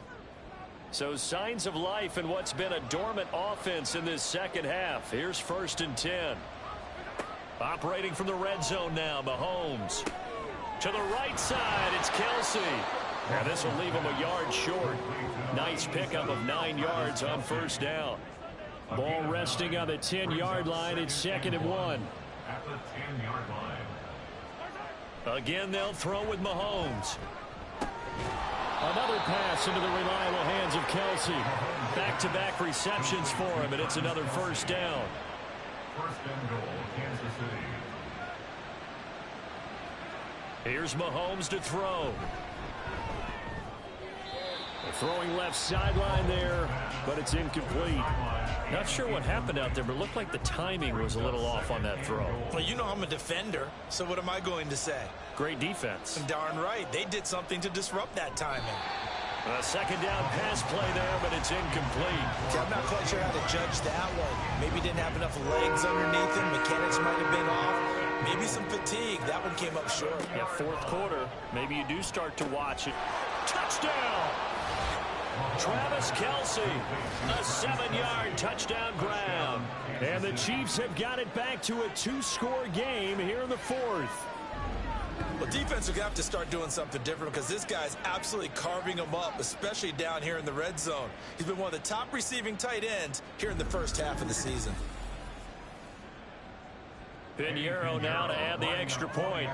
So signs of life in what's been a dormant offense in this second half. Here's 1st and 10. Operating from the red zone now, Mahomes. To the right side, it's Kelsey. And this will leave him a yard short. Nice pickup of 9 yards on first down. Ball resting on the 10-yard line. It's 2nd and 1. At the 10-yard line. Again, they'll throw with Mahomes. Another pass into the reliable hands of Kelsey. Back-to-back receptions for him, and it's another first down. 1st and goal, Kansas City. Here's Mahomes to throw. Throwing left sideline there, but it's incomplete. Not sure what happened out there, but it looked like the timing was a little off on that throw. Well, you know I'm a defender, so what am I going to say? Great defense. Darn right. They did something to disrupt that timing. A 2nd down pass play there, but it's incomplete. See, I'm not quite sure how to judge that one. Maybe didn't have enough legs underneath him. Mechanics might have been off. Maybe some fatigue. That one came up short. Yeah, 4th quarter. Maybe you do start to watch it. Touchdown! Travis Kelsey, a 7-yard touchdown ground. And the Chiefs have got it back to a 2-score game here in the 4th. Well, defense are going to have to start doing something different because this guy's absolutely carving them up, especially down here in the red zone. He's been one of the top receiving tight ends here in the first half of the season. Pinheiro now to add the extra point.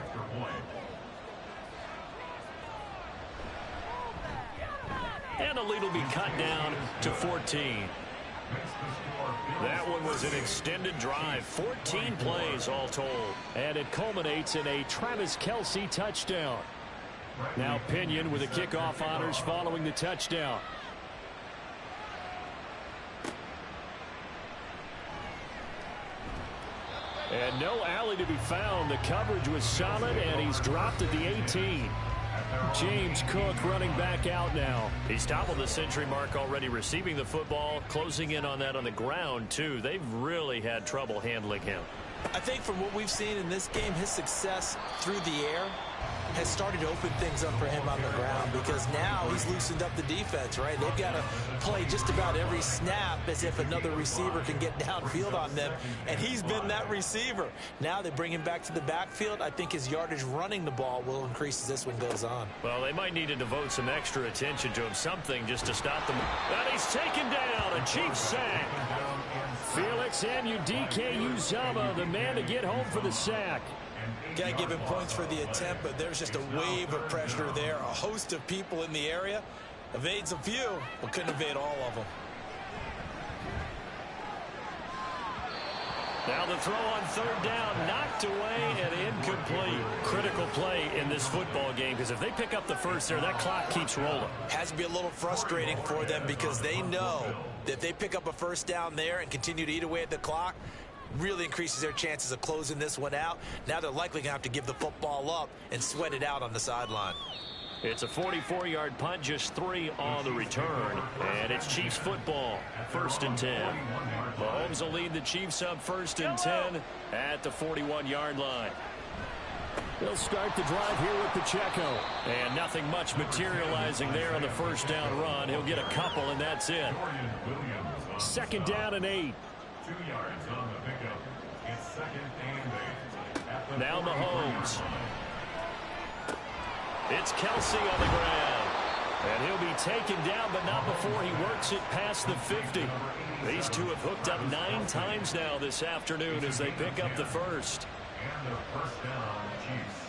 And the lead will be cut down to 14. That one was an extended drive. 14 plays all told. And it culminates in a Travis Kelsey touchdown. Now Pinion with the kickoff honors following the touchdown. And no alley to be found. The coverage was solid, and he's dropped at the 18. James Cook running back out now. He's toppled the century mark already receiving the football, closing in on that on the ground, too. They've really had trouble handling him. I think from what we've seen in this game, his success through the air has started to open things up for him on the ground because now he's loosened up the defense, right? They've got to play just about every snap as if another receiver can get downfield on them, and he's been that receiver. Now they bring him back to the backfield. I think his yardage running the ball will increase as this one goes on. Well, they might need to devote some extra attention to him, something just to stop them. And he's taken down, a Chiefs sack. Felix Anudike-Uzomah, the man to get home for the sack. Got to give him points for the attempt, but there's just a wave of pressure there. A host of people in the area. Evades a few, but couldn't evade all of them. Now the throw on 3rd down, knocked away and incomplete. Critical play in this football game because if they pick up the first there, that clock keeps rolling. Has to be a little frustrating for them because they know that if they pick up a first down there and continue to eat away at the clock, really increases their chances of closing this one out. Now they're likely going to have to give the football up and sweat it out on the sideline. It's a 44-yard punt, just 3 on the return. And it's Chiefs football, 1st and 10. Mahomes will lead the Chiefs up 1st and 10 at the 41-yard line. They'll start the drive here with Pacheco. And nothing much materializing there on the first down run. He'll get a couple, and that's it. 2nd down and 8. 2 yards on the pickup. It's 2nd and 8. Now Mahomes. It's Kelsey on the ground. And he'll be taken down, but not before he works it past the 50. These two have hooked up 9 times now this afternoon as they pick up the first. And the 1st down, Chiefs.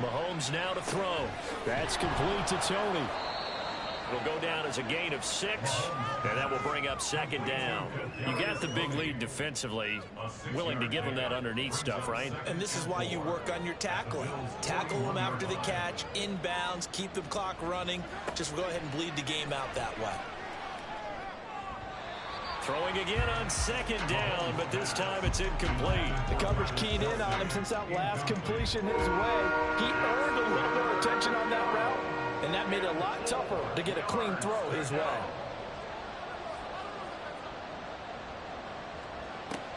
Mahomes now to throw. That's complete to Tony. It'll go down as a gain of 6, and that will bring up second down. You got the big lead defensively, willing to give them that underneath stuff, right? And this is why you work on your tackling. Tackle them after the catch, inbounds, keep the clock running. Just go ahead and bleed the game out that way. Throwing again on second down, but this time it's incomplete. The coverage keyed in on him since that last completion his way. He earned a little bit of attention on that route, and that made it a lot tougher to get a clean throw his way.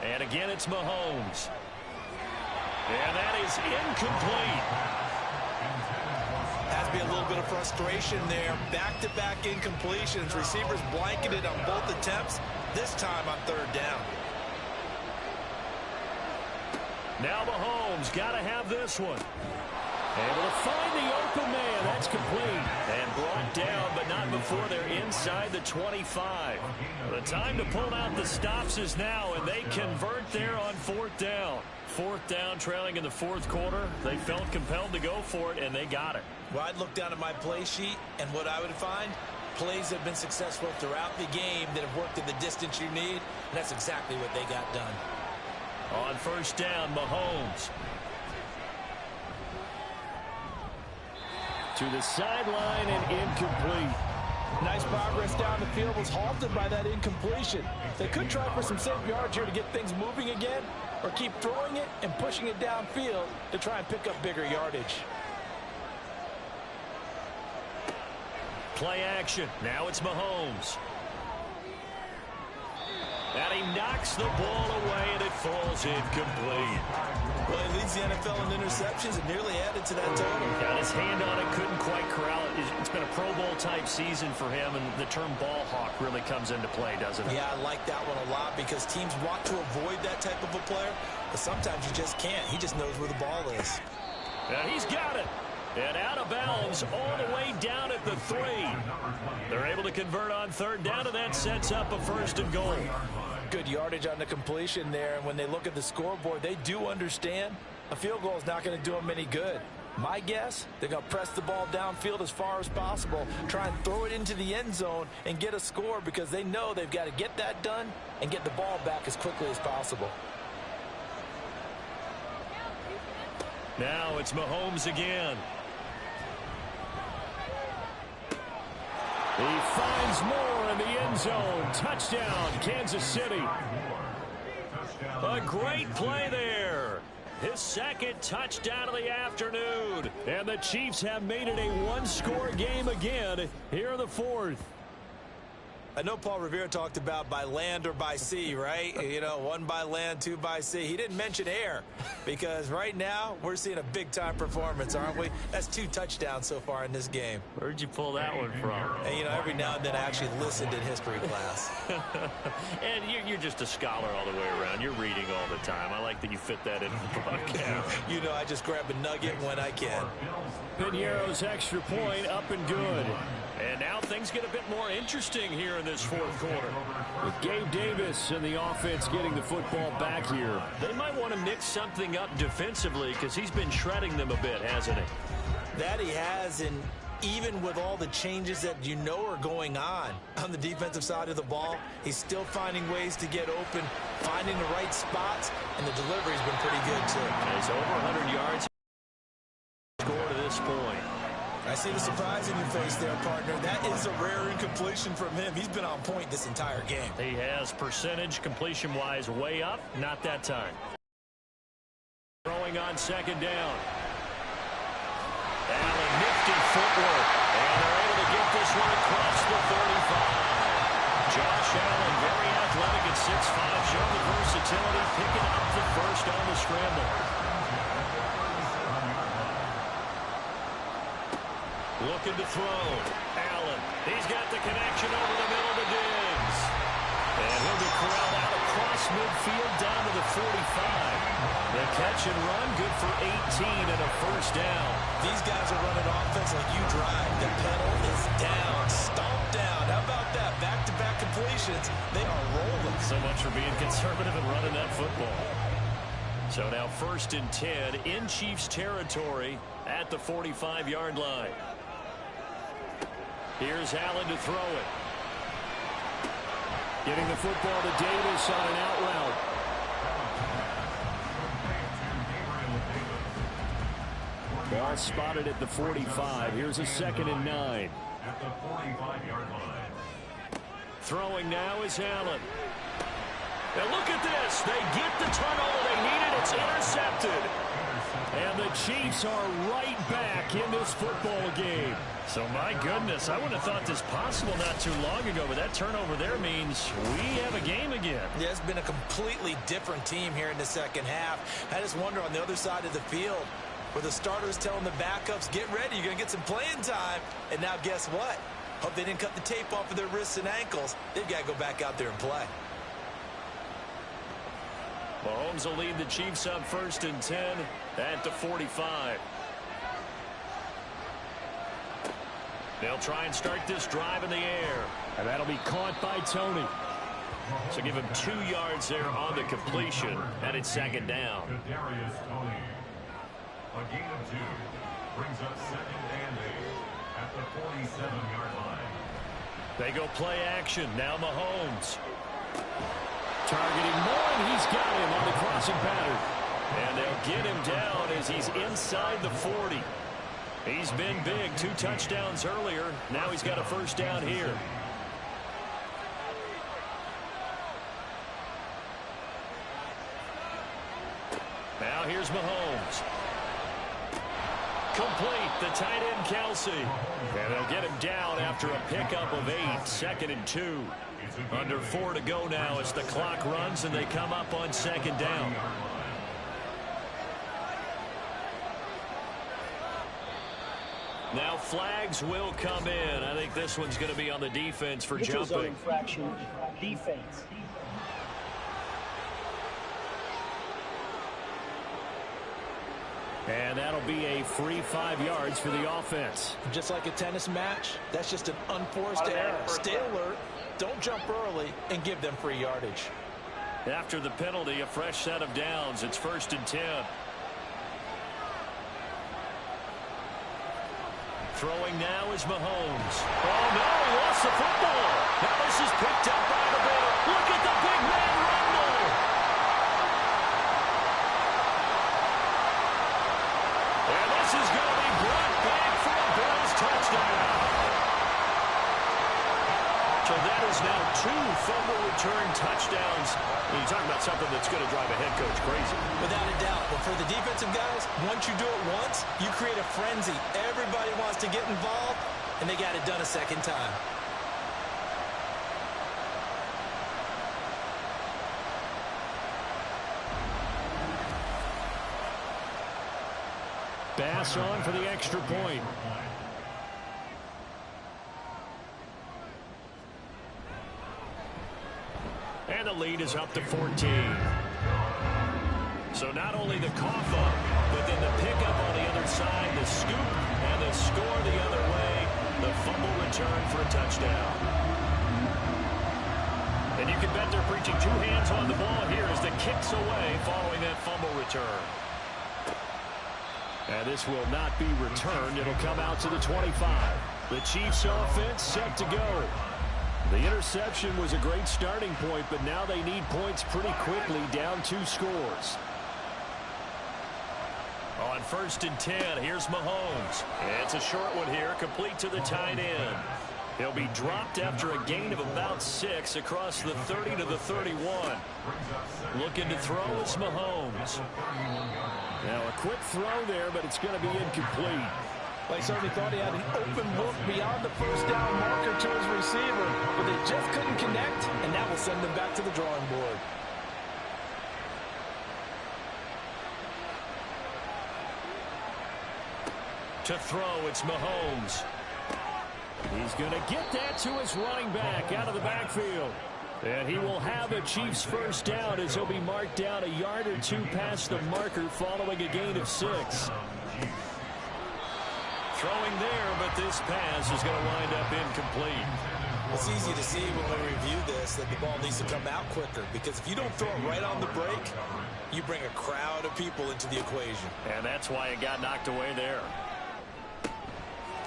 And again, it's Mahomes. And that is incomplete. Has to be a little bit of frustration there. Back-to-back incompletions. Receivers blanketed on both attempts, this time on third down. Now Mahomes got to have this one. Able to find the open man. That's complete. And brought down, but not before they're inside the 25. The time to pull out the stops is now, and they convert there on fourth down. Fourth down, trailing in the fourth quarter. They felt compelled to go for it, and they got it. Well, I'd look down at my play sheet, and what I would find, plays have been successful throughout the game that have worked in the distance you need, and that's exactly what they got done. On first down, Mahomes. To the sideline and incomplete. Nice progress down the field, was halted by that incompletion. They could try for some safe yards here to get things moving again, or keep throwing it and pushing it downfield to try and pick up bigger yardage. Play action. Now it's Mahomes. And he knocks the ball away, and it falls incomplete. Well, he leads the NFL in interceptions and nearly added to that total. Got his hand on it, couldn't quite corral it. It's been a Pro Bowl-type season for him, and the term ball hawk really comes into play, doesn't it? Yeah, I like that one a lot because teams want to avoid that type of a player, but sometimes you just can't. He just knows where the ball is. And he's got it. And out of bounds all the way down at the 3. They're able to convert on third down, and that sets up a first and goal. Good yardage on the completion there, and when they look at the scoreboard, they do understand a field goal is not going to do them any good. My guess, they're going to press the ball downfield as far as possible, try and throw it into the end zone and get a score because they know they've got to get that done and get the ball back as quickly as possible. Now it's Mahomes again. He finds more in the end zone. Touchdown, Kansas City. A great play there. His second touchdown of the afternoon. And the Chiefs have made it a one-score game again here in the fourth. I know Paul Revere talked about by land or by sea, right? You know, 1 by land, 2 by sea. He didn't mention air because right now we're seeing a big-time performance, aren't we? That's 2 touchdowns so far in this game. Where'd you pull that one from? And, you know, every now and then I actually listened in history class. And you're just a scholar all the way around. You're reading all the time. I like that you fit that in the broadcast. You know, I just grab a nugget when I can. Piñeiro's extra point up and good. And now things get a bit more interesting here in this fourth quarter. With Gabe Davis and the offense getting the football back here. They might want to mix something up defensively because he's been shredding them a bit, hasn't he? That he has, and even with all the changes that you know are going on the defensive side of the ball, he's still finding ways to get open, finding the right spots, and the delivery's been pretty good too. And it's over 100 yards score to this point. I see the surprise in your face there, partner. That is a rare incompletion from him. He's been on point this entire game. He has percentage completion-wise way up. Not that time. Throwing on second down. Allen, nifty footwork. And they're able to get this one across the 35. Josh Allen, very athletic at 6'5", showing the versatility, picking up the first on the scramble. Looking to throw. Allen. He's got the connection over the middle to Diggs. And he'll be corralled out across midfield down to the 45. The catch and run, good for 18 and a first down. These guys are running offense like you drive. The pedal is down, stomped down. How about that? Back-to-back completions. They are rolling. So much for being conservative and running that football. So now 1st and 10 in Chiefs territory at the 45-yard line. Here's Allen to throw it. Getting the football to Davis on an out route. Ball spotted at the 45. Here's a 2nd and 9. At the 45-yard line. Throwing now is Allen. And look at this. They get the turnover they needed. It's intercepted. And the Chiefs are right back in this football game. So, my goodness, I wouldn't have thought this possible not too long ago, but that turnover there means we have a game again. Yeah, it's been a completely different team here in the second half. I just wonder on the other side of the field, where the starters telling the backups, get ready, you're going to get some playing time. And now guess what? Hope they didn't cut the tape off of their wrists and ankles. They've got to go back out there and play. Mahomes will lead the Chiefs up 1st and 10 at the 45. They'll try and start this drive in the air. And that'll be caught by Tony. So give him 2 yards there on the completion. And it's 2nd down. Kadarius Toney. A gain of 2 brings up 2nd and 8 at the 47-yard line. They go play action. Now Mahomes. Targeting Moore, and he's got him on the crossing pattern. And they'll get him down as he's inside the 40. He's been big. 2 touchdowns earlier. Now he's got a 1st down here. Now here's Mahomes. Complete. The tight end, Kelsey. And they'll get him down after a pickup of 8. 2nd and 2. Under 4 to go now as the clock runs and they come up on 2nd down. Now flags will come in. I think this one's going to be on the defense for jumping. Infraction, defense. And that'll be a free 5 yards for the offense. Just like a tennis match, that's just an unforced error. Stay alert, don't jump early, and give them free yardage. After the penalty, a fresh set of downs. It's 1st and 10. Throwing now is Mahomes. Oh, no, he lost the football. Now this is picked up by the ball. Look at the big man rumble. And this is going to be brought back for a Bills touchdown. So that is now 2 fumble return touchdowns. You're talking about something that's going to drive a head coach crazy. Without a doubt. But for the defensive guys, once you do it once, you create a frenzy. Everybody wants to get involved, and they got it done a 2nd time. Bass on for the extra point. And the lead is up to 14. So not only the cough up, but then the pickup on the other side, the scoop, and the score the other way, the fumble return for a touchdown. And you can bet they're preaching 2 hands on the ball here as the kick's away following that fumble return. And this will not be returned. It'll come out to the 25. The Chiefs offense set to go. The interception was a great starting point, but now they need points pretty quickly, down 2 scores. On 1st and 10, here's Mahomes. It's a short one here, complete to the tight end. He'll be dropped after a gain of about 6 across the 30 to the 31. Looking to throw is Mahomes. Now a quick throw there, but it's going to be incomplete. They certainly thought he had an open look beyond the 1st down marker to his receiver, but they just couldn't connect, and that will send them back to the drawing board. To throw, it's Mahomes. He's going to get that to his running back out of the backfield. And he will have a Chiefs 1st down as he'll be marked down a yard or 2 past the marker following a gain of 6. throwing there, but this pass is going to wind up incomplete. It's easy to see when we review this that the ball needs to come out quicker, because if you don't throw it right on the break, you bring a crowd of people into the equation. And that's why it got knocked away there.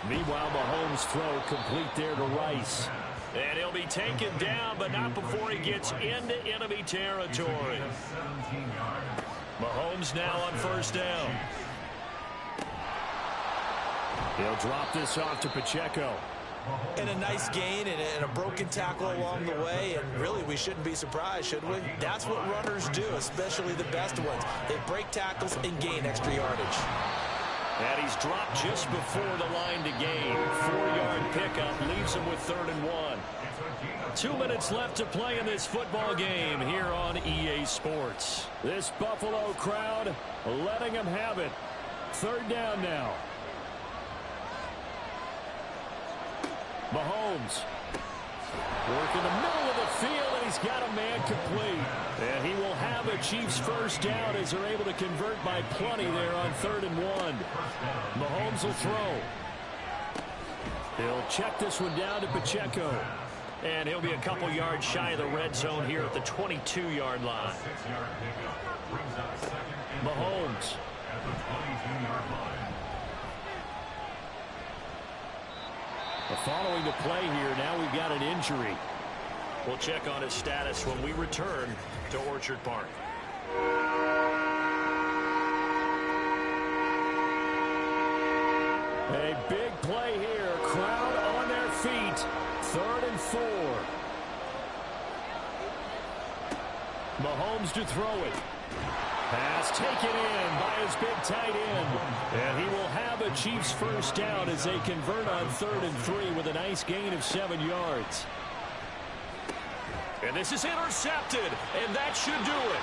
Meanwhile, Mahomes' throw complete there to Rice. And he'll be taken down, but not before he gets into enemy territory. Mahomes now on first down. He'll drop this off to Pacheco. And a nice gain and a broken tackle along the way, and really we shouldn't be surprised, should we? That's what runners do, especially the best ones. They break tackles and gain extra yardage. And he's dropped just before the line to gain. 4-yard pickup leaves him with 3rd and 1. 2 minutes left to play in this football game here on EA Sports. This Buffalo crowd letting them have it. 3rd down now. Mahomes working the middle of the field, and he's got a man complete. And he will have a Chiefs first down as they're able to convert by plenty there on 3rd and 1. Mahomes will throw. He'll check this one down to Pacheco. And he'll be a couple yards shy of the red zone here at the 22-yard line. Mahomes. Following the play here, now we've got an injury. We'll check on his status when we return to Orchard Park. A big play here. Crowd on their feet. 3rd and 4. Mahomes to throw it. Pass taken in by his big tight end. And he will have a Chiefs first down as they convert on 3rd and 3 with a nice gain of 7 yards. And this is intercepted, and that should do it.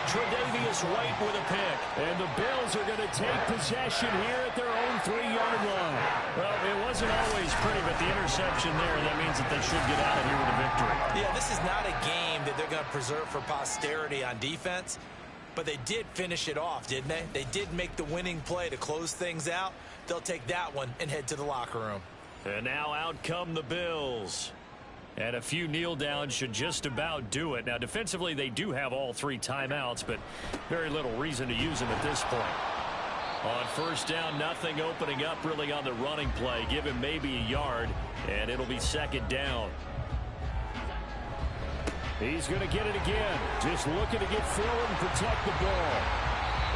Tre'Davious White with a pick. And the Bills are going to take possession here at their own 3-yard line. Well, it wasn't always pretty, but the interception there, that means that they should get out of here with a victory. Yeah, this is not a game that they're going to preserve for posterity on defense. But they did finish it off, didn't they? They did make the winning play to close things out. They'll take that one and head to the locker room. And now out come the Bills. And a few kneel downs should just about do it. Now, defensively, they do have all 3 timeouts, but very little reason to use them at this point. On first down, nothing opening up really on the running play. Give him maybe a yard, and it'll be 2nd down. He's going to get it again. Just looking to get forward and protect the ball.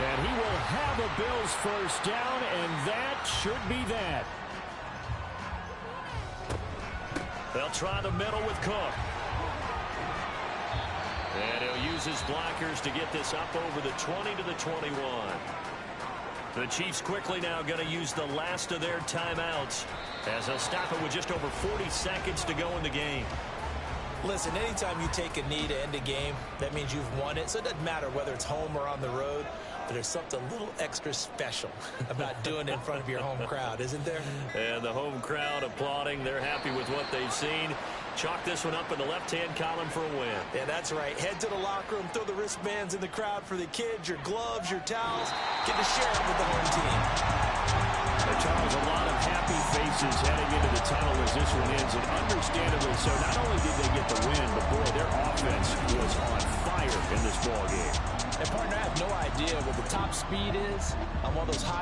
And he will have a Bills first down, and that should be that. They'll try the middle with Cook. And he'll use his blockers to get this up over the 20 to the 21. The Chiefs quickly now going to use the last of their timeouts as they'll stop it with just over 40 seconds to go in the game. Listen, anytime you take a knee to end a game, that means you've won it. So it doesn't matter whether it's home or on the road, but there's something a little extra special about doing it in front of your home crowd, isn't there? And the home crowd applauding. They're happy with what they've seen. Chalk this one up in the left-hand column for a win. Yeah, that's right. Head to the locker room, throw the wristbands in the crowd for the kids, your gloves, your towels. Get to share it with the home team. Charles, a lot of happy faces heading into the tunnel as this one ends, and understandably so. Not only did they get the win, but boy, their offense was on fire in this ball game. And partner, I have no idea what the top speed is on one of those high